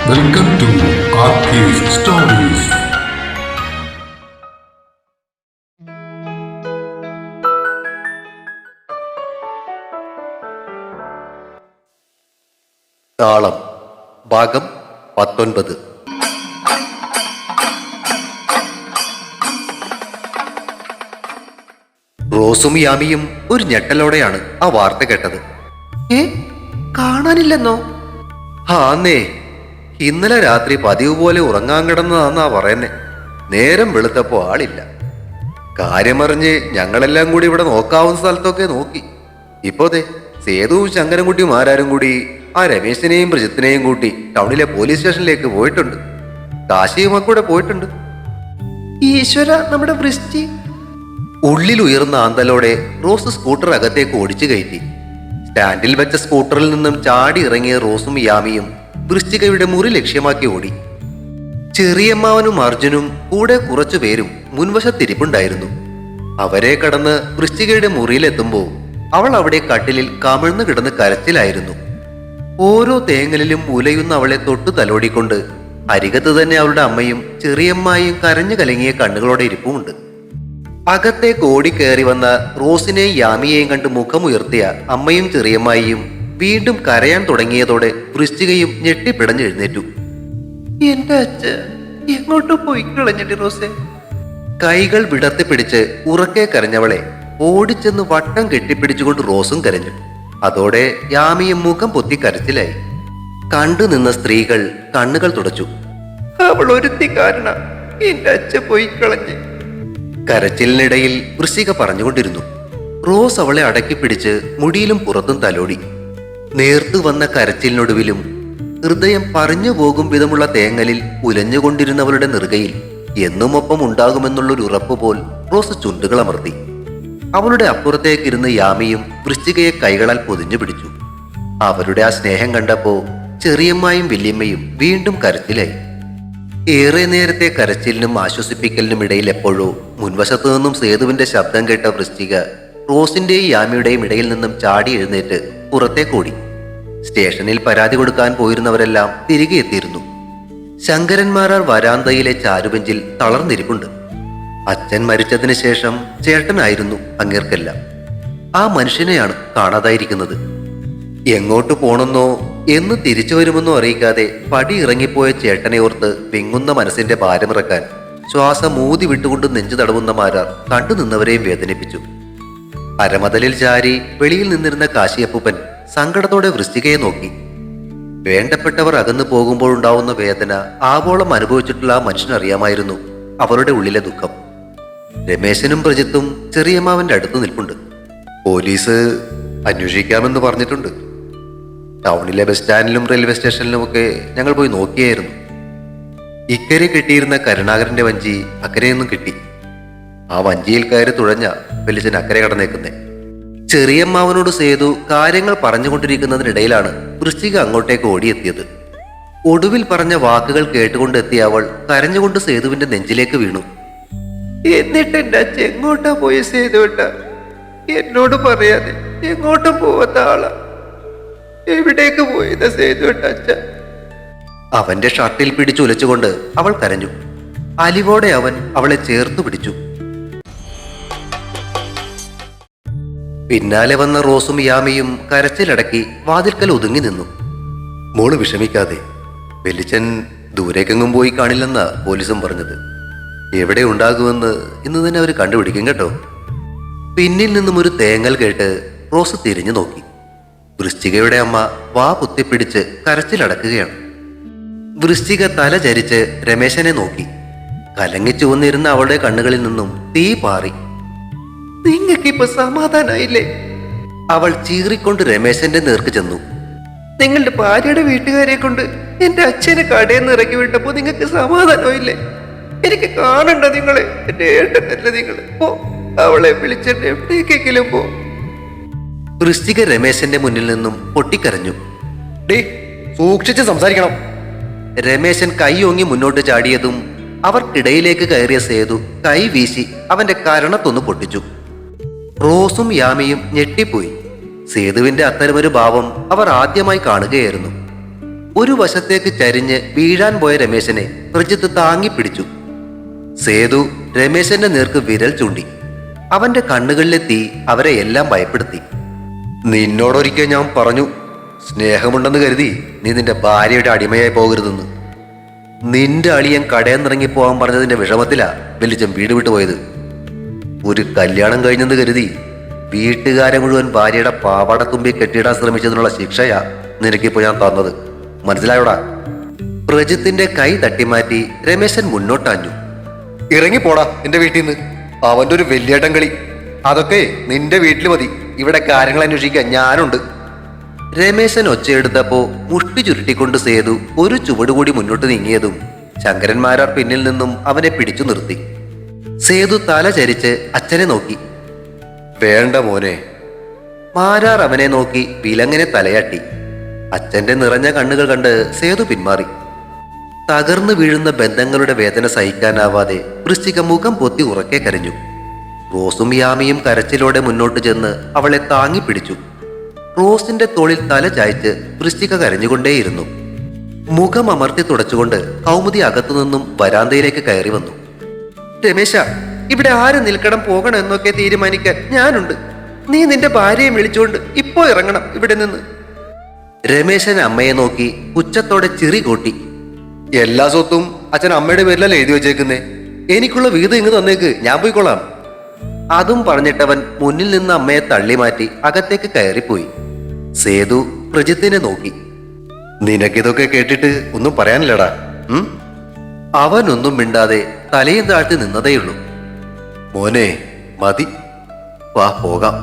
Welcome to Arcade Stories. താളം ഭാഗം 19. റോസും യാമിയും ഒരു ഞെട്ടലോടെയാണ് ആ വാർത്ത കേട്ടത്. കാണാനില്ലെന്നോ? ആന്നേ, ഇന്നലെ രാത്രി പതിവ് പോലെ ഉറങ്ങാൻ കിടന്നതാന്നാ പറയുന്നേ. നേരം വെളുത്തപ്പോ ആളില്ല. കാര്യമറിഞ്ഞ് ഞങ്ങളെല്ലാം കൂടി ഇവിടെ നോക്കാവുന്ന സ്ഥലത്തൊക്കെ നോക്കി. ഇപ്പോതെ സേതുവും ശങ്കരൻകുട്ടിയും ആരാരും കൂടി ആ രമേശിനെയും പ്രജിത്തിനെയും കൂട്ടി ടൗണിലെ പോലീസ് സ്റ്റേഷനിലേക്ക് പോയിട്ടുണ്ട്. കാശിയുമൊക്കെ കൂടെ പോയിട്ടുണ്ട്. ഈശ്വര, നമ്മുടെ വൃഷ്ടി! ഉള്ളിൽ ഉയർന്ന ആന്തലോടെ റോസ് സ്കൂട്ടർ അകത്തേക്ക് ഓടിച്ചു കയറ്റി. സ്റ്റാൻഡിൽ വെച്ച സ്കൂട്ടറിൽ നിന്നും ചാടി ഇറങ്ങിയ റോസും യാമിയും വൃശ്ചികയുടെ മുറി ലക്ഷ്യമാക്കി ഓടി. ചെറിയമ്മാവനും അർജുനും കൂടെ കുറച്ചു പേരും മുൻവശത്തിരിപ്പുണ്ടായിരുന്നു. അവരെ കടന്ന് വൃശ്ചികയുടെ മുറിയിലെത്തുമ്പോൾ അവൾ അവിടെ കട്ടിലിൽ കമിഴ്ന്നു കിടന്ന് കരച്ചിലായിരുന്നു. ഓരോ തേങ്ങലിലും ഉലയുന്ന അവളെ തൊട്ടു തലോടിക്കൊണ്ട് അരികത്ത് തന്നെ അവളുടെ അമ്മയും ചെറിയമ്മായും കരഞ്ഞു കലങ്ങിയ കണ്ണുകളോടെ ഇരിപ്പുമുണ്ട്. അകത്തേക്ക് ഓടിക്കയറി വന്ന റോസിനെയും യാമിയെയും കണ്ട് മുഖമുയർത്തിയ അമ്മയും ചെറിയമ്മായിയും വീണ്ടും കരയാൻ തുടങ്ങിയതോടെ വൃശ്ചികയും ഞെട്ടിപ്പിടഞ്ഞെഴുന്നേറ്റു. എന്റെ അച്ഛ എങ്ങോട്ട് പോയി കളഞ്ഞിട്ട് റോസെ? കൈകൾ വിടർത്തി പിടിച്ച് ഉറക്കെ കരഞ്ഞവളെ ഓടിച്ചെന്ന് വട്ടം കെട്ടിപ്പിടിച്ചുകൊണ്ട് റോസും കരഞ്ഞു. അതോടെ യാമിയും മുഖം പൊത്തി കരച്ചിലായി. കണ്ടു നിന്ന സ്ത്രീകൾ കണ്ണുകൾ തുടച്ചു. അവൾ ഒരുത്തി കാരണ എന്റെ അച്ഛ പോയി കളഞ്ഞ്. കരച്ചിലിനിടയിൽ വൃശ്ചിക പറഞ്ഞുകൊണ്ടിരുന്നു. റോസ് അവളെ അടക്കി പിടിച്ച് മുടിയിലും പുറത്തും തലോടി. നേർത്തു വന്ന കരച്ചിലിനൊടുവിലും ഹൃദയം പറഞ്ഞു പോകും വിധമുള്ള തേങ്ങലിൽ ഉലഞ്ഞുകൊണ്ടിരുന്നവളുടെ നെറുകയിൽ എന്നുമൊപ്പം ഉണ്ടാകുമെന്നുള്ളൊരു ഉറപ്പ് പോൽ റോസ് ചുണ്ടുകൾ അമർത്തി. അവളുടെ അപ്പുറത്തേക്കിരുന്ന് യാമിയും വൃശ്ചികയെ കൈകളാൽ പൊതിഞ്ഞു പിടിച്ചു. അവരുടെ ആ സ്നേഹം കണ്ടപ്പോ ചെറിയമ്മായും വല്യമ്മയും വീണ്ടും കരച്ചിലായി. ഏറെ നേരത്തെ കരച്ചിലിനും ആശ്വസിപ്പിക്കലിനും ഇടയിൽ എപ്പോഴോ മുൻവശത്തു നിന്നും സേതുവിന്റെ ശബ്ദം കേട്ട വൃശ്ചിക റോസിന്റെയും യാമിയുടെയും ഇടയിൽ നിന്നും ചാടി എഴുന്നേറ്റ് പുറത്തേക്കോടി. സ്റ്റേഷനിൽ പരാതി കൊടുക്കാൻ പോയിരുന്നവരെല്ലാം തിരികെ എത്തിയിരുന്നു. ശങ്കരന്മാരാർ വരാന്തയിലെ ചാരുബെഞ്ചിൽ തളർന്നിരിപ്പുണ്ട്. അച്ഛൻ മരിച്ചതിന് ശേഷം ചേട്ടനായിരുന്നു അങ്ങേർക്കെല്ലാം. ആ മനുഷ്യനെയാണ് കാണാതായിരിക്കുന്നത്. എങ്ങോട്ട് പോണെന്നോ എന്ന് തിരിച്ചു വരുമെന്നോ അറിയിക്കാതെ പടി ഇറങ്ങിപ്പോയ ചേട്ടനെ ഓർത്ത് വിങ്ങുന്ന മനസ്സിന്റെ ഭാരമിറക്കാൻ ശ്വാസം ഊതി വിട്ടുകൊണ്ട് നെഞ്ചു തടവുന്ന മാരാർ കണ്ടു നിന്നവരെയും വേദനിപ്പിച്ചു. അരമതലിൽ ചാരി വെളിയിൽ നിന്നിരുന്ന കാശിയപ്പൂപ്പൻ സങ്കടത്തോടെ വൃശ്ചികയെ നോക്കി. വേണ്ടപ്പെട്ടവർ അകന്നു പോകുമ്പോഴുണ്ടാവുന്ന വേദന ആവോളം അനുഭവിച്ചിട്ടുള്ള ആ മനുഷ്യനറിയാമായിരുന്നു അവരുടെ ഉള്ളിലെ ദുഃഖം. രമേശനും പ്രജിത്തും ചെറിയമ്മാവന്റെ അടുത്ത് നിൽപ്പുണ്ട്. പോലീസ് അന്വേഷിക്കാമെന്ന് പറഞ്ഞിട്ടുണ്ട്. ടൗണിലെ ബസ് സ്റ്റാൻഡിലും റെയിൽവേ സ്റ്റേഷനിലുമൊക്കെ ഞങ്ങൾ പോയി നോക്കിയായിരുന്നു. ഇക്കരെ കിട്ടിയിരുന്ന കരുണാകരന്റെ വഞ്ചി അക്കരെയൊന്നും കിട്ടി. ആ വഞ്ചിയിൽ കയറി തുഴഞ്ഞ വലിച്ചൻ അക്കരെ കടന്നേക്കുന്നേ. ചെറിയമ്മാവനോട് സേതു കാര്യങ്ങൾ പറഞ്ഞുകൊണ്ടിരിക്കുന്നതിനിടയിലാണ് വൃശ്ചിക അങ്ങോട്ടേക്ക് ഓടിയെത്തിയത്. ഒടുവിൽ പറഞ്ഞ വാക്കുകൾ കേട്ടുകൊണ്ടെത്തിയ അവൾ കരഞ്ഞുകൊണ്ട് സേതുവിന്റെ നെഞ്ചിലേക്ക് വീണു. എന്നിട്ട് എന്റെ അച്ഛൻ എങ്ങോട്ടാ പോയ സേതുവേട്ട? എന്നോട് പറയാതെ എങ്ങോട്ടും പോവാത്ത ആളാ. എവിടേക്ക് പോയത് സേതുവേട്ട അച്ഛ? അവന്റെ ഷർട്ടിൽ പിടിച്ചുലച്ചുകൊണ്ട് അവൾ കരഞ്ഞു. അലിവോടെ അവൻ അവളെ ചേർത്തു പിടിച്ചു. പിന്നാലെ വന്ന റോസും യാമിയും കരച്ചിലടക്കി വാതിൽക്കൽ ഒതുങ്ങി നിന്നു. മോള് വിഷമിക്കാതെ, വെല്ലിച്ചൻ ദൂരേക്കെങ്ങും പോയി കാണില്ലെന്നാ പോലീസും പറഞ്ഞത്. എവിടെ ഉണ്ടാകുമെന്ന് ഇന്ന് തന്നെ അവർ കണ്ടുപിടിക്കും കേട്ടോ. പിന്നിൽ നിന്നും ഒരു തേങ്ങൽ കേട്ട് റോസ് തിരിഞ്ഞു നോക്കി. വൃശ്ചികയുടെ അമ്മ വാ കുത്തിപ്പിടിച്ച് കരച്ചിലടക്കുകയാണ്. വൃശ്ചിക തല ചരിച്ച് രമേശനെ നോക്കി. കലങ്ങിച്ചു വന്നിരുന്ന അവളുടെ കണ്ണുകളിൽ നിന്നും തീ പാറി. നിങ്ങൾക്കിപ്പോ സമാധാനായില്ലേ? അവൾ ചീറിക്കൊണ്ട് രമേശന്റെ നേർക്ക് ചെന്നു. നിങ്ങളുടെ ഭാര്യയുടെ വീട്ടുകാരെ കൊണ്ട് എന്റെ അച്ഛനെ കടയിൽ നിന്ന് ഇറക്കി വിട്ടപ്പോ നിങ്ങൾക്ക് സമാധാനമില്ലേ? എനിക്ക് കാണണ്ട നിങ്ങളെ, എന്റെ ഏട്ടനല്ല നിങ്ങള്. പോ, അവളെ വിളിച്ചിട്ട് എവിടേക്കെങ്കിലും പോ. വൃശ്ചിക രമേശന്റെ മുന്നിൽ നിന്നും പൊട്ടിക്കരഞ്ഞു. സൂക്ഷിച്ച് സംസാരിക്കണം. രമേശൻ കൈ ഓങ്ങി മുന്നോട്ട് ചാടിയതും അവർക്കിടയിലേക്ക് കയറിയ സേതു കൈ വീശി അവന്റെ കരണത്തൊന്ന് പൊട്ടിച്ചു. റോസും യാമിയും ഞെട്ടിപ്പോയി. സേതുവിന്റെ അത്തരമൊരു ഭാവം അവർ ആദ്യമായി കാണുകയായിരുന്നു. ഒരു വശത്തേക്ക് ചരിഞ്ഞ് വീഴാൻ പോയ രമേശനെ പ്രജിത്ത് താങ്ങിപ്പിടിച്ചു. സേതു രമേശന്റെ നേർക്ക് വിരൽ ചൂണ്ടി. അവന്റെ കണ്ണുകളിലെ തീ അവരെ എല്ലാം ഭയപ്പെടുത്തി. നിന്നോടൊരിക്കൽ ഞാൻ പറഞ്ഞു, സ്നേഹമുണ്ടെന്ന് കരുതി നീ നിന്റെ ഭാര്യയുടെ അടിമയായി പോകരുതെന്ന്. നിന്റെ അളിയൻ കടയെന്നിറങ്ങി പോകാൻ പറഞ്ഞതിന്റെ വിഷമത്തിലാ വെല്ലിച്ചൻ വീട് വിട്ടു പോയത്. ഒരു കല്യാണം കഴിഞ്ഞെന്ന് കരുതി വീട്ടുകാരെ മുഴുവൻ ഭാര്യയുടെ പാവാടത്തുമ്പി കെട്ടിയിടാൻ ശ്രമിച്ചതിനുള്ള ശിക്ഷയാ നിനക്കിപ്പോ ഞാൻ തന്നത്. മനസ്സിലായോടാ? പ്രജിത്തിന്റെ കൈ തട്ടിമാറ്റി രമേശൻ മുന്നോട്ടാഞ്ഞു. ഇറങ്ങിപ്പോടാ നിന്റെ വീട്ടിൽ നിന്ന്. അവന്റെ ഒരു വലിയേട്ടൻ കളി. അതൊക്കെ നിന്റെ വീട്ടിൽ മതി. ഇവിടെ കാര്യങ്ങൾ അന്വേഷിക്കാൻ ഞാനുണ്ട്. രമേശൻ ഒച്ചയെടുത്തപ്പോ മുഷ്ടി ചുരുട്ടിക്കൊണ്ട് സേതു ഒരു ചുവട് കൂടി മുന്നോട്ട് നീങ്ങിയതും ശങ്കരന്മാരാർ പിന്നിൽ നിന്നും അവനെ പിടിച്ചു നിർത്തി. സേതു തല ചരിച്ച് അച്ഛനെ നോക്കി. വേണ്ട മോനെ. മാരാർ അവനെ നോക്കി വിലങ്ങനെ തലയാട്ടി. അച്ഛന്റെ നിറഞ്ഞ കണ്ണുകൾ കണ്ട് സേതു പിന്മാറി. തകർന്നു വീഴുന്ന ബന്ധങ്ങളുടെ വേദന സഹിക്കാനാവാതെ വൃശ്ചിക മുഖം പൊത്തി ഉറക്കെ കരഞ്ഞു. റോസും യാമിയും കരച്ചിലോടെ മുന്നോട്ട് ചെന്ന് അവളെ താങ്ങി പിടിച്ചു. റോസിന്റെ തോളിൽ തല ചായ്ച്ച് വൃശ്ചിക കരഞ്ഞുകൊണ്ടേയിരുന്നു. മുഖം അമർത്തി തുടച്ചുകൊണ്ട് കൗമുദി അകത്തുനിന്നും വരാന്തയിലേക്ക് കയറി വന്നു. രമേശ, ഇവിടെ ആര് നിൽക്കണം പോകണം എന്നൊക്കെ തീരുമാനിക്കാൻ ഞാനുണ്ട്. നീ നിന്റെ ഭാര്യയെ വിളിച്ചുകൊണ്ട് ഇപ്പോ ഇറങ്ങണം ഇവിടെ നിന്ന്. രമേശൻ അമ്മയെ നോക്കി ഉച്ചത്തോടെ ചിറി കൂട്ടി. എല്ലാ സ്വത്തും അച്ഛൻ അമ്മയുടെ പേരിലല്ലേ എഴുതി വെച്ചേക്കുന്നേ. എനിക്കുള്ള വീതം ഇങ്ങ് തന്നേക്ക്, ഞാൻ പോയിക്കൊള്ളാം. അതും പറഞ്ഞിട്ടവൻ മുന്നിൽ നിന്ന് അമ്മയെ തള്ളി മാറ്റി അകത്തേക്ക് കയറിപ്പോയി. സേതു പ്രജിത്തിനെ നോക്കി. നിനക്കിതൊക്കെ കേട്ടിട്ട് ഒന്നും പറയാനില്ലടാ. അവനൊന്നും മിണ്ടാതെ തലയും താഴ്ത്തി നിന്നതേയുള്ളൂ. മോനെ മതി, വാ പോകാം.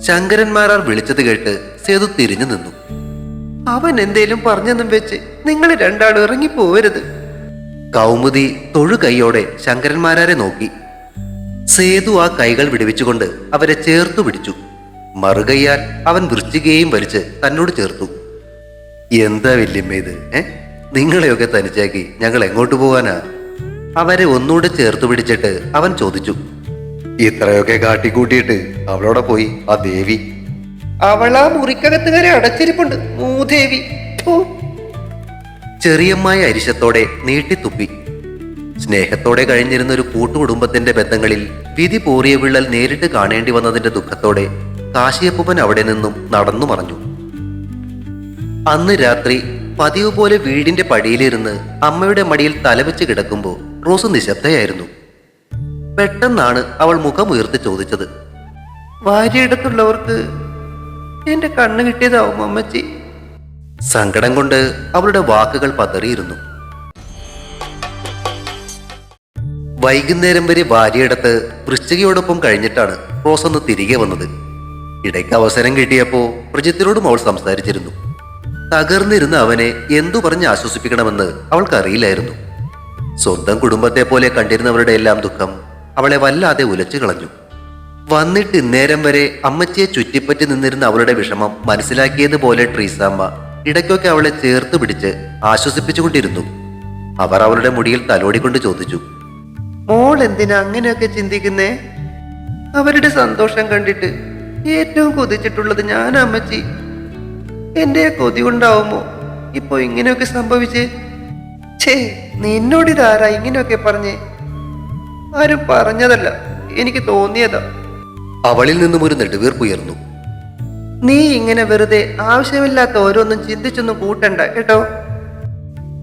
ശങ്കരന്മാരാർ വിളിച്ചത് കേട്ട് സേതു തിരിഞ്ഞു നിന്നു. അവൻ എന്തേലും പറഞ്ഞെന്നും വെച്ച് നിങ്ങൾ രണ്ടാളും ഇറങ്ങിപ്പോവരുത്. കൗമുദി തൊഴുകൈയോടെ ശങ്കരന്മാരാരെ നോക്കി. സേതു ആ കൈകൾ വിടുവിച്ചുകൊണ്ട് അവരെ ചേർത്തു പിടിച്ചു. മറുകൈയാൽ അവൻ വൃശ്ചികയെയും വലിച്ച് തന്നോട് ചേർത്തു. എന്താ വല്യമ്മ ഇത്? നിങ്ങളെയൊക്കെ തനിച്ചാക്കി ഞങ്ങൾ എങ്ങോട്ട് പോകാനാ? അവരെ ഒന്നുകൂടെ ചേർത്തു പിടിച്ചിട്ട് അവൻ ചോദിച്ചു. ഇത്രയൊക്കെ കാട്ടിക്കൂട്ടിയിട്ട് അവളോടെ പോയി ആ ദേവി? അവളാ മുറിക്കകത്ത് കയറി അടച്ചിരിപ്പുണ്ട്, മൂദേവി. ചെറിയമ്മായ അരിശത്തോടെ നീട്ടിത്തുപ്പി. സ്നേഹത്തോടെ കഴിഞ്ഞിരുന്ന ഒരു കൂട്ടുകുടുംബത്തിന്റെ ബന്ധങ്ങളിൽ വിധി പോറിയ വിള്ളൽ നേരിട്ട് കാണേണ്ടി വന്നതിന്റെ ദുഃഖത്തോടെ കാശിയപ്പൂപ്പൻ അവിടെ നിന്നും നടന്നു മറഞ്ഞു. അന്ന് രാത്രി പതിവ് പോലെ വീടിന്റെ പടിയിലിരുന്ന് അമ്മയുടെ മടിയിൽ തലവെച്ച് കിടക്കുമ്പോൾ റോസ് നിശബ്ദയായിരുന്നു. പെട്ടെന്നാണ് അവൾ മുഖമുയർത്തി ചോദിച്ചത്. ഭാര്യയിടത്തുള്ളവർക്ക് എന്റെ കണ്ണ് കിട്ടിയതാവും അമ്മച്ചി. സങ്കടം കൊണ്ട് അവളുടെ വാക്കുകൾ പതറിയിരുന്നു. വൈകുന്നേരം വരെ ഭാര്യയിടത്ത് വൃശ്ചികയോടൊപ്പം കഴിഞ്ഞിട്ടാണ് റോസ് ഒന്ന് തിരികെ വന്നത്. ഇടയ്ക്ക് അവസരം കിട്ടിയപ്പോ പ്രജിത്തിനോടും അവൾ സംസാരിച്ചിരുന്നു. തകർന്നിരുന്ന അവനെ എന്തു പറഞ്ഞ് ആശ്വസിപ്പിക്കണമെന്ന് അവൾക്കറിയില്ലായിരുന്നു. സ്വന്തം കുടുംബത്തെ പോലെ കണ്ടിരുന്നവരുടെ എല്ലാം ദുഃഖം അവളെ വല്ലാതെ ഉലച്ചു കളഞ്ഞു. വന്നിട്ട് ഇന്നേരം വരെ അമ്മച്ചിയെ ചുറ്റിപ്പറ്റി നിന്നിരുന്ന അവളുടെ വിഷമം മനസ്സിലാക്കിയതുപോലെ ട്രീസാമ്മ ഇടയ്ക്കൊക്കെ അവളെ ചേർത്ത് പിടിച്ച് ആശ്വസിപ്പിച്ചുകൊണ്ടിരുന്നു. അവർ അവളുടെ മുടിയിൽ തലോടിക്കൊണ്ട് ചോദിച്ചു. മോൾ എന്തിനാ അങ്ങനെയൊക്കെ ചിന്തിക്കുന്നേ? അവരുടെ സന്തോഷം കണ്ടിട്ട് ഏറ്റവും കൊതിച്ചിട്ടുള്ളത് ഞാൻ അമ്മച്ചി. എന്റെ കൊതി കൊണ്ടാവുമോ ഇപ്പൊ ഇങ്ങനെയൊക്കെ സംഭവിച്ചേ? ഛേ, നിന്നോടിതാരാ ഇങ്ങനെയൊക്കെ പറഞ്ഞേ? ആരും പറഞ്ഞതല്ല, എനിക്ക് തോന്നിയതാ. അവളിൽ നിന്നും ഒരു നെടുവീർപ്പുയർന്നു. നീ ഇങ്ങനെ വെറുതെ ആവശ്യമില്ലാത്ത ഓരോന്നും ചിന്തിച്ചൊന്നും കൂട്ടണ്ട കേട്ടോ.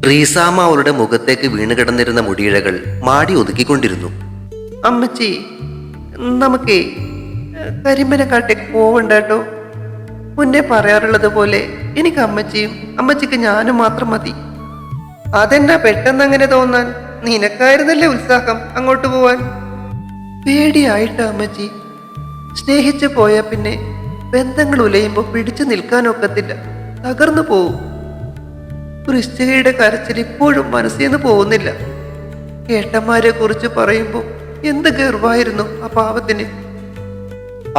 റീസാമ്മ അവളുടെ മുഖത്തേക്ക് വീണ് കിടന്നിരുന്ന മുടിയിഴകൾ മാടി ഒതുക്കിക്കൊണ്ടിരുന്നു. അമ്മച്ചി, നമുക്കേ കരിമ്പനക്കാട്ടേക്ക് പോവണ്ട കേട്ടോ. മുന്നേ പറയാറുള്ളത് പോലെ എനിക്ക് അമ്മച്ചിയും അമ്മച്ചിക്ക് ഞാനും മാത്രം മതി. അതെന്നാ പെട്ടെന്ന് അങ്ങനെ തോന്നാൻ? നിനക്കായിരുന്നല്ലേ ഉത്സാഹം അങ്ങോട്ട് പോവാൻ. പേടിയായിട്ടാ അമ്മച്ചി. സ്നേഹിച്ചു പോയാ പിന്നെ ബന്ധങ്ങൾ ഉലയുമ്പോ പിടിച്ചു നിൽക്കാനൊക്കത്തില്ല, തകർന്നു പോവും. വൃശ്ചികയുടെ കരച്ചിൽ ഇപ്പോഴും മനസ്സിന്ന് പോകുന്നില്ല. ഏട്ടന്മാരെ കുറിച്ച് പറയുമ്പോ എന്ത് ഗർവായിരുന്നു ആ പാവത്തിന്.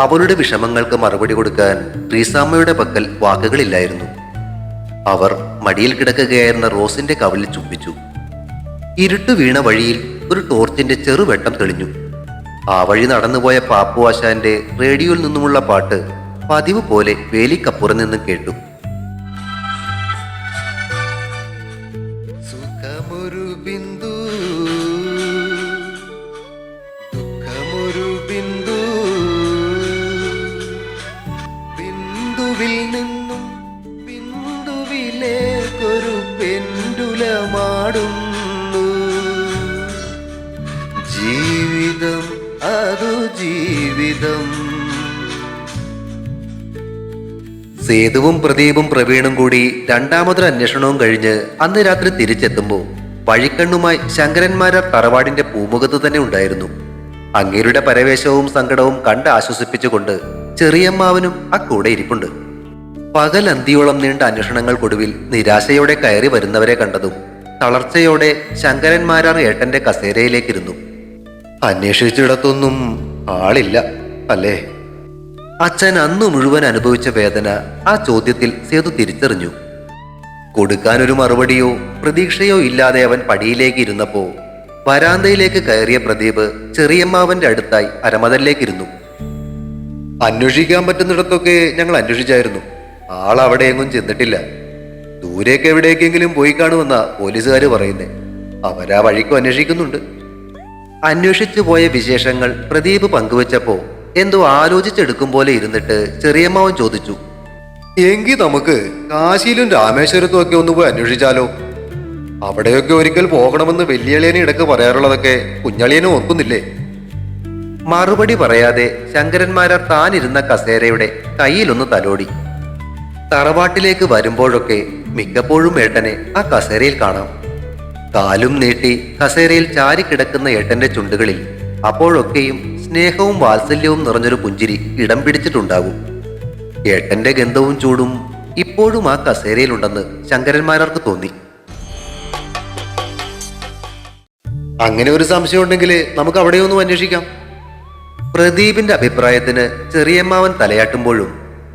അവളുടെ വിഷമങ്ങൾക്ക് മറുപടി കൊടുക്കാൻ റീസാമ്മയുടെ പക്കൽ വാക്കുകളില്ലായിരുന്നു. അവർ മടിയിൽ കിടക്കുകയായിരുന്ന റോസിന്റെ കവിളിൽ ചുംബിച്ചു. ഇരുട്ടു വീണ വഴിയിൽ ഒരു ടോർച്ചിന്റെ ചെറുവെട്ടം തെളിഞ്ഞു. ആ വഴി നടന്നുപോയ പാപ്പു ആശാന്റെ റേഡിയോയിൽ നിന്നുമുള്ള പാട്ട് പതിവ് പോലെ വേലിക്കപ്പുറം നിന്നും കേട്ടു. ബിന്ദുവിൽ നിന്നും ബിന്ദുവിലേക്കൊരു പെൻഡുലമാടുന്നു. ജീവിതം അതു ജീവിതം. സേതുവും പ്രദീപും പ്രവീണും കൂടി രണ്ടാമതൊരു അന്വേഷണവും കഴിഞ്ഞ് അന്ന് രാത്രി തിരിച്ചെത്തുമ്പോൾ വഴിക്കണ്ണുമായി ശങ്കരന്മാരാർ തറവാടിന്റെ പൂമുഖത്ത് തന്നെ ഉണ്ടായിരുന്നു. അങ്ങേരുടെ പരവേശവും സങ്കടവും കണ്ട് ആശ്വസിപ്പിച്ചുകൊണ്ട് ചെറിയമ്മാവനും ആ കൂടെ ഇരിപ്പുണ്ട്. പകൽ അന്തിയോളം നീണ്ട അന്വേഷണങ്ങൾക്കൊടുവിൽ നിരാശയോടെ കയറി വരുന്നവരെ കണ്ടതും തളർച്ചയോടെ ശങ്കരന്മാരാർ ഏട്ടന്റെ കസേരയിലേക്കിരുന്നു. അന്വേഷിച്ചിടത്തൊന്നും ആളില്ല അല്ലേ? അച്ഛൻ അന്നു മുഴുവൻ അനുഭവിച്ച വേദന ആ ചോദ്യത്തിൽ സേതു തിരിച്ചറിഞ്ഞു. കൊടുക്കാനൊരു മറുപടിയോ പ്രതീക്ഷയോ ഇല്ലാതെ അവൻ പടിയിലേക്ക് ഇരുന്നപ്പോ വരാന്തയിലേക്ക് കയറിയ പ്രദീപ് ചെറിയമ്മാവന്റെ അടുത്തായി അരമതലിലേക്കിരുന്നു. അന്വേഷിക്കാൻ പറ്റുന്നിടത്തൊക്കെ ഞങ്ങൾ അന്വേഷിച്ചായിരുന്നു. ആളവിടെയെങ്ങും ചെന്നിട്ടില്ല. ദൂരേക്ക് എവിടേക്കെങ്കിലും പോയി കാണുമെന്നാ പോലീസുകാര് പറയുന്നേ. അവരാ വഴിക്കും അന്വേഷിക്കുന്നുണ്ട്. അന്വേഷിച്ചു പോയ വിശേഷങ്ങൾ പ്രദീപ് പങ്കുവച്ചപ്പോ എന്തോ ആലോചിച്ചെടുക്കും പോലെ ഇരുന്നിട്ട് ചെറിയമ്മാവൻ ചോദിച്ചു, എങ്കിൽ നമുക്ക് കാശിയിലും രാമേശ്വരത്തും ഒക്കെ ഒന്ന് പോയി അന്വേഷിച്ചാലോ? അവിടെയൊക്കെ ഒരിക്കൽ പോകണമെന്ന് വലിയളിയനെ ഇടക്ക് പറയാറുള്ളതൊക്കെ കുഞ്ഞളിയനും ഓർക്കുന്നില്ലേ? മറുപടി പറയാതെ ശങ്കരന്മാരാർ താനിരുന്ന കസേരയുടെ കയ്യിലൊന്ന് തലോടി. തറവാട്ടിലേക്ക് വരുമ്പോഴൊക്കെ മിക്കപ്പോഴും ഏട്ടനെ ആ കസേരയിൽ കാണാം. കാലും നീട്ടി കസേരയിൽ ചാരിക്കിടക്കുന്ന ഏട്ടന്റെ ചുണ്ടുകളിൽ അപ്പോഴൊക്കെയും സ്നേഹവും വാത്സല്യവും നിറഞ്ഞൊരു പുഞ്ചിരി ഇടം പിടിച്ചിട്ടുണ്ടാകും. ഏട്ടന്റെ ഗന്ധവും ചൂടും ഇപ്പോഴും ആ കസേരയിലുണ്ടെന്ന് ശങ്കരന്മാരാർക്ക് തോന്നി. അങ്ങനെ ഒരു സംശയം ഉണ്ടെങ്കിൽ നമുക്ക് അവിടെയൊന്നും അന്വേഷിക്കാം. പ്രദീപിന്റെ അഭിപ്രായത്തിന് ചെറിയമ്മാവൻ തലയാട്ടുമ്പോഴും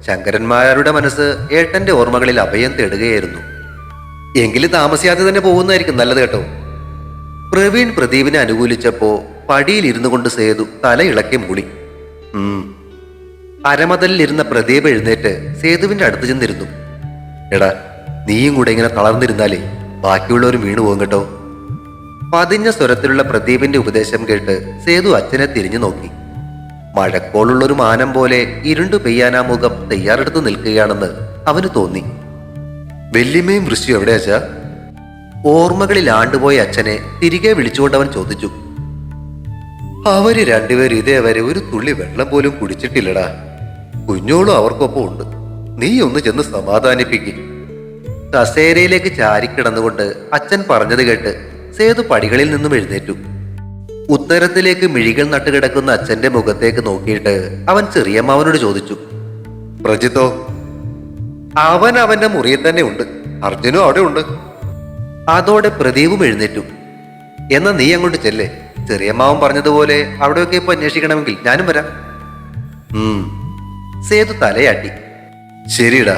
ശങ്കരന്മാരുടെ മനസ്സ് ഏട്ടന്റെ ഓർമ്മകളിൽ അഭയം തേടുകയായിരുന്നു. എങ്കിലും താമസിയാതെ തന്നെ പോകുന്നതായിരിക്കും നല്ലത് കേട്ടോ. പ്രവീൺ പ്രദീപിനെ അനുകൂലിച്ചപ്പോ പടിയിൽ ഇരുന്നു കൊണ്ട് സേതു തല ഇളക്കി മൂളി. അരമതലിലിരുന്ന പ്രദീപ് എഴുന്നേറ്റ് സേതുവിന്റെ അടുത്ത് ചെന്നിരുന്നു. എടാ, നീയും കൂടെ ഇങ്ങനെ തളർന്നിരുന്നാലേ ബാക്കിയുള്ളവരും വീണു പോകും കേട്ടോ. പതിഞ്ഞ സ്വരത്തിലുള്ള പ്രദീപിന്റെ ഉപദേശം കേട്ട് സേതു അച്ഛനെ തിരിഞ്ഞു നോക്കി. മഴക്കോളുള്ളൊരു മാനം പോലെ ഇരുണ്ടു പെയ്യാനാ മുഖം തയ്യാറെടുത്ത് നിൽക്കുകയാണെന്ന് അവന് തോന്നി. വല്യമ്മയും വൃശ്യം എവിടെയാച്ചാ? ഓർമ്മകളിൽ ആണ്ടുപോയ അച്ഛനെ തിരികെ വിളിച്ചുകൊണ്ടവൻ ചോദിച്ചു. അവര് രണ്ടുപേരും ഇതേവരെ ഒരു തുള്ളി വെള്ളം പോലും കുടിച്ചിട്ടില്ലടാ. കുഞ്ഞോളും അവർക്കൊപ്പം ഉണ്ട്. നീ ഒന്ന് ചെന്ന് സമാധാനിപ്പിക്കും. കസേരയിലേക്ക് ചാരിക്കിടന്നുകൊണ്ട് അച്ഛൻ പറഞ്ഞത് കേട്ട് സേതു പടികളിൽ നിന്നും എഴുന്നേറ്റു. ഉത്തരത്തിലേക്ക് മിഴികൾ നട്ടുകിടക്കുന്ന അച്ഛന്റെ മുഖത്തേക്ക് നോക്കിയിട്ട് അവൻ ചെറിയമ്മാവനോട് ചോദിച്ചു, പ്രജിത്തോ? അവൻ അവന്റെ മുറിയിൽ തന്നെ ഉണ്ട്. അർജുനും അവിടെ ഉണ്ട്. അതോടെ പ്രദീപും എഴുന്നേറ്റു. എന്നാ നീ അങ്ങോട്ട് ചെല്ലേ. ചെറിയമ്മാവൻ പറഞ്ഞതുപോലെ അവിടെയൊക്കെ ഇപ്പൊ അന്വേഷിക്കണമെങ്കിൽ ഞാനും വരാം. സേതു തലയാട്ടി. ശരിടാ,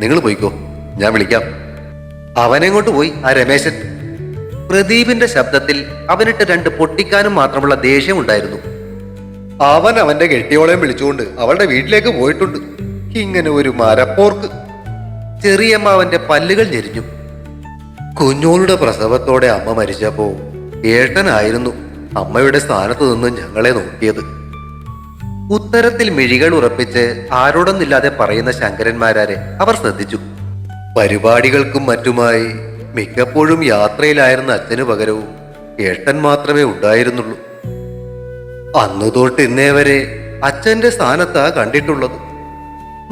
നിങ്ങൾ പോയിക്കോ, ഞാൻ വിളിക്കാം. അവനെങ്ങോട്ട് പോയി ആ രമേശൻ? പ്രദീപിന്റെ ശബ്ദത്തിൽ അവനിട്ട് രണ്ട് പൊട്ടിക്കാനും മാത്രമുള്ള ദേഷ്യം ഉണ്ടായിരുന്നു. അവൻ അവന്റെ കെട്ടിയോളെയും വിളിച്ചുകൊണ്ട് അവളുടെ വീട്ടിലേക്ക് പോയിട്ടുണ്ട്. ഇങ്ങനെ ഒരു മരപ്പോർക്ക്. ചെറിയമ്മാവന്റെ പല്ലുകൾ ഞെരിഞ്ഞു. കുഞ്ഞോളുടെ പ്രസവത്തോടെ അമ്മ മരിച്ചപ്പോ ഏട്ടനായിരുന്നു അമ്മയുടെ സ്ഥാനത്ത് നിന്ന് ഞങ്ങളെ നോക്കിയത്. ഉത്തരത്തിൽ മിഴികൾ ഉറപ്പിച്ച് ആരോടൊന്നില്ലാതെ പറയുന്ന ശങ്കരന്മാരാരെ അവർ ശ്രദ്ധിച്ചു. പരിപാടികൾക്കും മറ്റുമായി മിക്കപ്പോഴും യാത്രയിലായിരുന്ന അച്ഛന് പകരവും ഏട്ടൻ മാത്രമേ ഉണ്ടായിരുന്നുള്ളൂ. അന്നു തൊട്ട് ഇന്നേ വരെ അച്ഛന്റെ സ്ഥാനത്താ കണ്ടിട്ടുള്ളത്.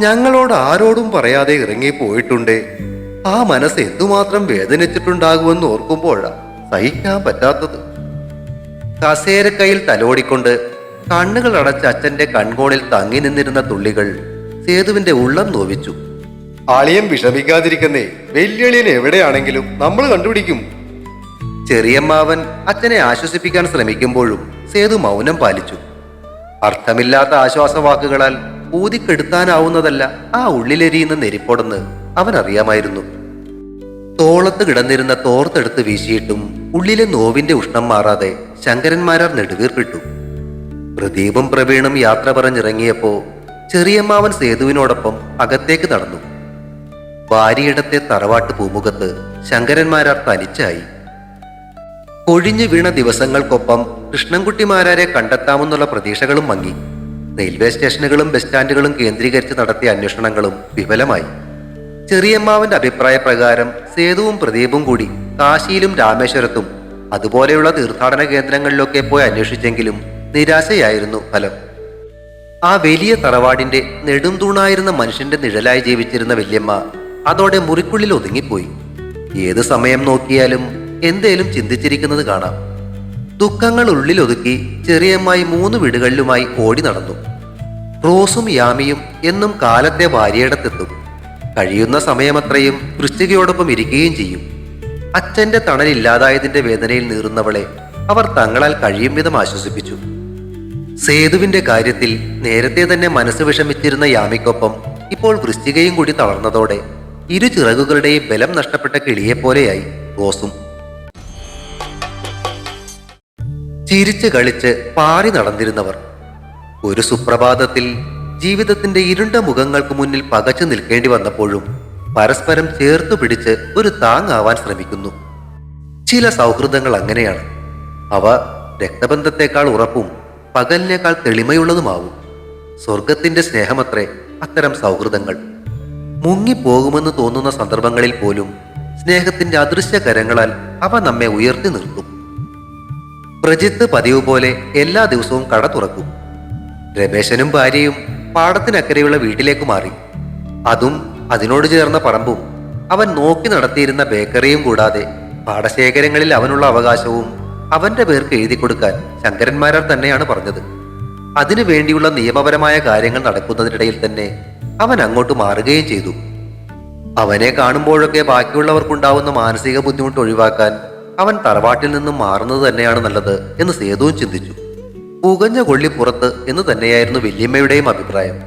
ഞങ്ങളോട് ആരോടും പറയാതെ ഇറങ്ങിപ്പോയിട്ടുണ്ടേ ആ മനസ്സ് എന്തുമാത്രം വേദനിച്ചിട്ടുണ്ടാകുമെന്ന് ഓർക്കുമ്പോഴാ സഹിക്കാൻ പറ്റാത്തത്. കസേരക്കയിൽ തലോടിക്കൊണ്ട് കണ്ണുകൾ അടച്ച അച്ഛന്റെ കൺകോണിൽ തങ്ങി നിന്നിരുന്ന തുള്ളികൾ സേതുവിന്റെ ഉള്ളം നോവിച്ചു. ആളിയം വിഷമിക്കാതിരിക്കുന്നേ, വെല്ലുവിളിയൻ എവിടെയാണെങ്കിലും നമ്മൾ കണ്ടുപിടിക്കും. ചെറിയമ്മാവൻ അച്ഛനെ ആശ്വസിപ്പിക്കാൻ ശ്രമിക്കുമ്പോഴും സേതു മൗനം പാലിച്ചു. അർത്ഥമില്ലാത്ത ആശ്വാസവാക്കുകളാൽ ഊതിക്കെടുത്താനാവുന്നതല്ല ആ ഉള്ളിലെരിയുന്ന നെരിപ്പൊടെന്ന് അവൻ അറിയാമായിരുന്നു. തോളത്ത് കിടന്നിരുന്ന തോർത്തെടുത്ത് വീശിയിട്ടും ഉള്ളിലെ നോവിന്റെ ഉഷ്ണം മാറാതെ ശങ്കരന്മാരാർ നെടുവീർപ്പിട്ടു. പ്രദീപും പ്രവീണും യാത്ര പറഞ്ഞിറങ്ങിയപ്പോ ചെറിയമ്മാവൻ സേതുവിനോടൊപ്പം അകത്തേക്ക് നടന്നു. ഭാര്യയിടത്തെ തറവാട്ട് പൂമുഖത്ത് ശങ്കരന്മാരാർ തനിച്ചായി. കൊഴിഞ്ഞു വീണ ദിവസങ്ങൾക്കൊപ്പം കൃഷ്ണൻകുട്ടിമാരാരെ കണ്ടെത്താമെന്നുള്ള പ്രതീക്ഷകളും മങ്ങി. റെയിൽവേ സ്റ്റേഷനുകളും ബസ് സ്റ്റാൻഡുകളും കേന്ദ്രീകരിച്ച് നടത്തിയ അന്വേഷണങ്ങളും വിഫലമായി. ചെറിയമ്മാവന്റെ അഭിപ്രായ പ്രകാരം സേതുവും പ്രദീപും കൂടി കാശിയിലും രാമേശ്വരത്തും അതുപോലെയുള്ള തീർത്ഥാടന കേന്ദ്രങ്ങളിലൊക്കെ പോയി അന്വേഷിച്ചെങ്കിലും നിരാശയായിരുന്നു ഫലം. ആ വലിയ തറവാടിന്റെ നെടുംതൂണായിരുന്ന മനുഷ്യന്റെ നിഴലായി ജീവിച്ചിരുന്ന വല്യമ്മ അതോടെ മുറിക്കുള്ളിൽ ഒതുങ്ങിപ്പോയി. ഏത് സമയം നോക്കിയാലും എന്തേലും ചിന്തിച്ചിരിക്കുന്നത് കാണാം. ദുഃഖങ്ങൾ ഉള്ളിൽ ഒതുക്കി ചെറിയമ്മായി 3 വീടുകളിലുമായി ഓടി നടന്നു. റോസും യാമിയും എന്നും കാലത്തെ ഭാര്യയിടത്തെത്തും. കഴിയുന്ന സമയമത്രയും വൃശ്ചികയോടൊപ്പം ഇരിക്കുകയും ചെയ്യും. അച്ഛന്റെ തണലില്ലാതായതിന്റെ വേദനയിൽ നീറുന്നവളെ അവർ തങ്ങളാൽ കഴിയും വിധം ആശ്വസിപ്പിച്ചു. സേതുവിന്റെ കാര്യത്തിൽ നേരത്തെ തന്നെ മനസ്സ് വിഷമിച്ചിരുന്ന യാമിക്കൊപ്പം ഇപ്പോൾ വൃശ്ചികയും കൂടി തളർന്നതോടെ ഇരു ചിറകുകളുടെയും ബലം നഷ്ടപ്പെട്ട കിളിയെപ്പോലെയായി റോസും. ചിരിച്ച് കളിച്ച് പാറി നടന്നിരുന്നവർ ഒരു സുപ്രഭാതത്തിൽ ജീവിതത്തിന്റെ ഇരുണ്ട മുഖങ്ങൾക്ക് മുന്നിൽ പകച്ചു നിൽക്കേണ്ടി വന്നപ്പോഴും പരസ്പരം ചേർത്തു പിടിച്ച് ഒരു താങ്ങാവാൻ ശ്രമിക്കുന്നു. ചില സൗഹൃദങ്ങൾ അങ്ങനെയാണ്. അവ രക്തബന്ധത്തെക്കാൾ ഉറപ്പും പകലിനേക്കാൾ തെളിമയുള്ളതുമാവും. സ്വർഗത്തിന്റെ സ്നേഹമത്രേ അത്തരം സൗഹൃദങ്ങൾ. മുങ്ങിപ്പോകുമെന്ന് തോന്നുന്ന സന്ദർഭങ്ങളിൽ പോലും സ്നേഹത്തിന്റെ അദൃശ്യ കരങ്ങളാൽ അവ നമ്മെ ഉയർത്തി നിർത്തും. പ്രജിത്ത് പതിവ് പോലെ എല്ലാ ദിവസവും കട തുറക്കും. രമേശനും ഭാര്യയും പാടത്തിനക്കരെയുള്ള വീട്ടിലേക്ക് മാറി. അതും അതിനോട് ചേർന്ന പറമ്പും അവൻ നോക്കി നടത്തിയിരുന്ന ബേക്കറിയും കൂടാതെ പാടശേഖരങ്ങളിൽ അവനുള്ള അവകാശവും അവന്റെ പേർക്ക് എഴുതി കൊടുക്കാൻ ശങ്കരന്മാരാർ തന്നെയാണ് പറഞ്ഞത്. അതിനു വേണ്ടിയുള്ള നിയമപരമായ കാര്യങ്ങൾ നടക്കുന്നതിനിടയിൽ തന്നെ അവൻ അങ്ങോട്ട് മാറുകയും ചെയ്തു. അവനെ കാണുമ്പോഴൊക്കെ ബാക്കിയുള്ളവർക്കുണ്ടാവുന്ന മാനസിക ബുദ്ധിമുട്ട് ഒഴിവാക്കാൻ അവൻ തറവാട്ടിൽ നിന്നും മാറുന്നത് തന്നെയാണ് നല്ലത് എന്ന് സേതുവും ചിന്തിച്ചു. പുകഞ്ഞ കൊള്ളി പുറത്ത് എന്ന് തന്നെയായിരുന്നു വല്യമ്മയുടെയും അഭിപ്രായം.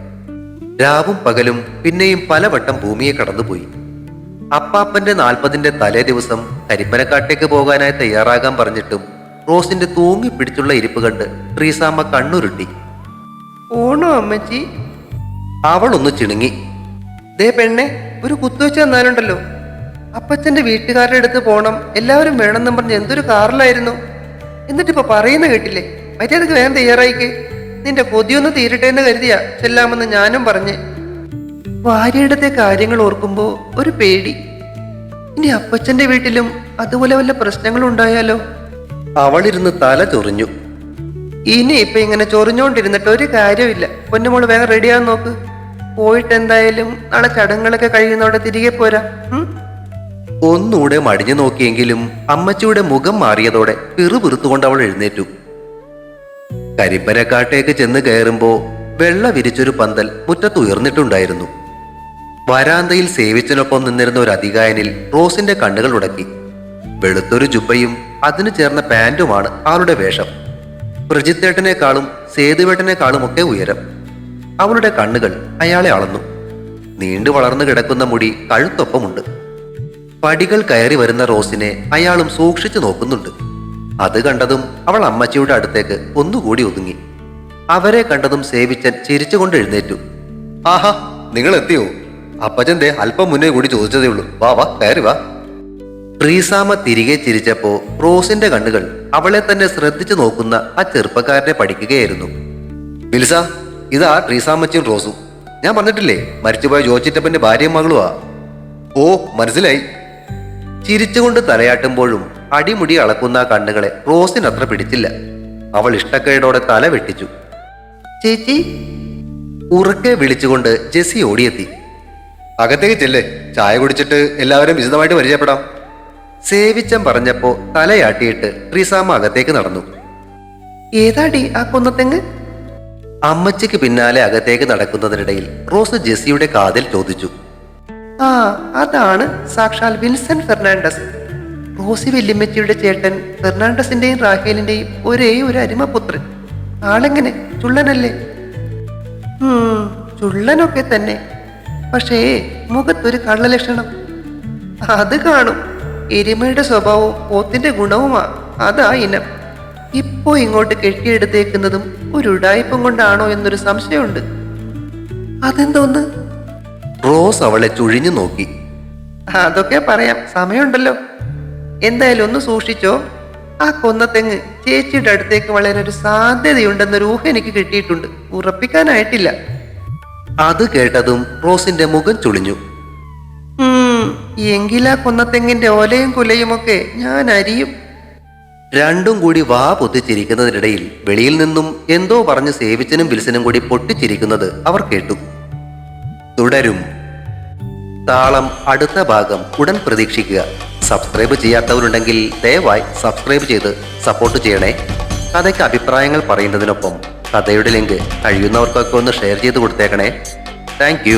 രാവും പകലും പിന്നെയും പലവട്ടം ഭൂമിയെ കടന്നുപോയി. അപ്പാപ്പന്റെ 40ന്റെ തലേ ദിവസം കരിപ്പനക്കാട്ടേക്ക് പോകാനായി തയ്യാറാകാൻ പറഞ്ഞിട്ടും റോസിന്റെ തൂങ്ങി പിടിച്ചുള്ള ഇരിപ്പ് കണ്ട് ട്രീസാമ്മ കണ്ണുരുട്ടി. ഓണോ അമ്മച്ചി? അവളൊന്ന് ചിണുങ്ങി. ദേ പെണ്ണെ, ഒരു കുത്തുവെച്ച് തന്നാലുണ്ടല്ലോ. അപ്പച്ചന്റെ വീട്ടുകാരുടെ അടുത്ത് പോണം, എല്ലാവരും വേണമെന്നും പറഞ്ഞ് എന്തൊരു കാറിലായിരുന്നു. എന്നിട്ടിപ്പോ പറയുന്ന കേട്ടില്ലേ? മറ്റേതൊക്കെ വേഗം തയ്യാറായിക്ക്. നിന്റെ കൊതിയൊന്ന് തീരട്ടെ എന്ന് കരുതിയാ ചെല്ലാമെന്ന് ഞാനും പറഞ്ഞ്. ഭാര്യയുടെ കാര്യങ്ങൾ ഓർക്കുമ്പോ ഒരു പേടി. ഇനി അപ്പച്ചന്റെ വീട്ടിലും അതുപോലെ വല്ല പ്രശ്നങ്ങളും ഉണ്ടായാലോ? അവളിരുന്ന് തല ചൊറിഞ്ഞു. ഇനി ഇപ്പൊ ഇങ്ങനെ ചൊറിഞ്ഞോണ്ടിരുന്നിട്ട് ഒരു കാര്യമില്ല. പൊന്നുമോള് വേഗം റെഡിയാകാൻ നോക്ക്. പോയിട്ട് എന്തായാലും നാളെ ചടങ്ങുകളൊക്കെ കഴിയുന്നവിടെ തിരികെ പോരാ. ഒന്നുകൂടെ മടിഞ്ഞു നോക്കിയെങ്കിലും അമ്മച്ചിയുടെ മുഖം മാറിയതോടെ പിറുപിറുത്തുകൊണ്ട് അവൾ എഴുന്നേറ്റു. കരിപ്പനക്കാട്ടേക്ക് ചെന്ന് കയറുമ്പോ വെള്ള വിരിച്ചൊരു പന്തൽ മുറ്റത്ത് ഉയർന്നിട്ടുണ്ടായിരുന്നു. വരാന്തയിൽ സേവിച്ചനൊപ്പം നിന്നിരുന്ന ഒരു അധികായനിൽ റോസിന്റെ കണ്ണുകൾ ഉടക്കി. വെളുത്തൊരു ജുബയും അതിനു ചേർന്ന പാന്റുമാണ് ആളുടെ വേഷം. പ്രജിത്തേട്ടനേക്കാളും സേതുവേട്ടനേക്കാളും ഒക്കെ ഉയരം. അവളുടെ കണ്ണുകൾ അയാളെ അളന്നു. നീണ്ടു വളർന്നു കിടക്കുന്ന മുടി കഴുത്തൊപ്പമുണ്ട്. പടികൾ കയറി വരുന്ന റോസിനെ അയാളും സൂക്ഷിച്ചു നോക്കുന്നുണ്ട്. അത് കണ്ടതും അവൾ അമ്മച്ചിയുടെ അടുത്തേക്ക് ഒന്നുകൂടി ഒതുങ്ങി. അവരെ കണ്ടതും സേവിച്ചൻ ചിരിച്ചുകൊണ്ട് എഴുന്നേറ്റു. ആഹാ, നിങ്ങൾ എത്തിയോ? അപ്പച്ചന്റെ അല്പം മുന്നേ കൂടി ചോദിച്ചതേ ഉള്ളൂ. വാ വാ, കയറി വാ. ട്രീസാമ തിരികെ ചിരിച്ചപ്പോ റോസിന്റെ കണ്ണുകൾ അവളെ തന്നെ ശ്രദ്ധിച്ചു നോക്കുന്ന ആ ചെറുപ്പക്കാരനെ പഠിക്കുകയായിരുന്നു. മിൽസ, ഇതാ ട്രീസാമച്ചും റോസും. ഞാൻ പറഞ്ഞിട്ടില്ലേ, മരിച്ചുപോയ ജോച്ചിറ്റപ്പന്റെ ഭാര്യയും മകളുവാ. ഓ, മനസ്സിലായി. ചിരിച്ചുകൊണ്ട് തലയാട്ടുമ്പോഴും അടിമുടി അളക്കുന്ന ആ കണ്ണുകളെ റോസിനത്ര പിടിച്ചില്ല. അവൾ ഇഷ്ടക്കേടോടെ തല വെട്ടിച്ചു. ചേച്ചി, ഉറക്കെ വിളിച്ചുകൊണ്ട് ജെസ്സി ഓടിയെത്തി. അകത്തേക്ക് ചെല്ലേ, ചായ കുടിച്ചിട്ട് എല്ലാവരും വിശദമായിട്ട് പരിചയപ്പെടാം. സേവിച്ചൻ പറഞ്ഞപ്പോ തലയാട്ടിയിട്ട് ട്രീസാമ്മ അകത്തേക്ക് നടന്നു. ഏതാടി ആ കുന്നത്തെങ്ങ്? അമ്മച്ചിക്ക് പിന്നാലെ അകത്തേക്ക് നടക്കുന്നതിനിടയിൽ റോസ് ജെസ്സിയുടെ കാതിൽ ചോദിച്ചു. ആ, അതാണ് സാക്ഷാൽ വിൻസെന്റ് ഫെർണാണ്ടസ്. റോസി വല്യമ്മച്ചിയുടെ ചേട്ടൻ ഫെർണാണ്ടസിന്റെയും റാഹേലിന്റെയും ഒരേ ഒരു അരിമപുത്രൻ. ആളെങ്ങനെ, ചുള്ളനല്ലേ? ചുള്ളനൊക്കെ തന്നെ, പക്ഷേ മുഖത്തൊരു കള്ളലക്ഷണം. അത് കാണും. എരുമയുടെ സ്വഭാവവും പോത്തിന്റെ ഗുണവുമാ. അതാ ഇനം. ഇപ്പോ ഇങ്ങോട്ട് കെട്ടിയെടുത്തേക്കുന്നതും ഒരു ഉടായ്പം കൊണ്ടാണോ എന്നൊരു സംശയമുണ്ട്. അതെന്തോന്ന്? റോസ് അവളെ ചുഴിഞ്ഞു നോക്കി. അതൊക്കെ പറയാം, സമയമുണ്ടല്ലോ. എന്തായാലും ഒന്ന് സൂക്ഷിച്ചോ. ആ കൊന്നത്തെങ്ങ് ചേച്ചിയുടെ അടുത്തേക്ക് വളരാൻ ഒരു സാധ്യതയുണ്ടെന്നൊരു ഊഹം എനിക്ക് കിട്ടിയിട്ടുണ്ട്. ഉറപ്പിക്കാനായിട്ടില്ല. അത് കേട്ടതും റോസിന്റെ മുഖം ചുളിഞ്ഞു. എങ്കിലാ കൊന്നത്തെങ്ങിന്റെ ഓലയും കുലയുമൊക്കെ ഞാൻ അരിയും. രണ്ടും കൂടി വാ പൊത്തിച്ചിരിക്കുന്നതിനിടയിൽ വെളിയിൽ നിന്നും എന്തോ പറഞ്ഞ് സേവിച്ചനും വിൽസനും കൂടി പൊട്ടിച്ചിരിക്കുന്നത് അവർ കേട്ടു. തുടരും. താളം അടുത്ത ഭാഗം ഉടൻ പ്രതീക്ഷിക്കുക. സബ്സ്ക്രൈബ് ചെയ്യാത്തവരുണ്ടെങ്കിൽ ദയവായി സബ്സ്ക്രൈബ് ചെയ്ത് സപ്പോർട്ട് ചെയ്യണേ. കഥയ്ക്ക് അഭിപ്രായങ്ങൾ പറയുന്നതിനൊപ്പം കഥയുടെ ലിങ്ക് കഴിയുന്നവർക്കൊക്കെ ഒന്ന് ഷെയർ ചെയ്ത് കൊടുത്തേക്കണേ. താങ്ക്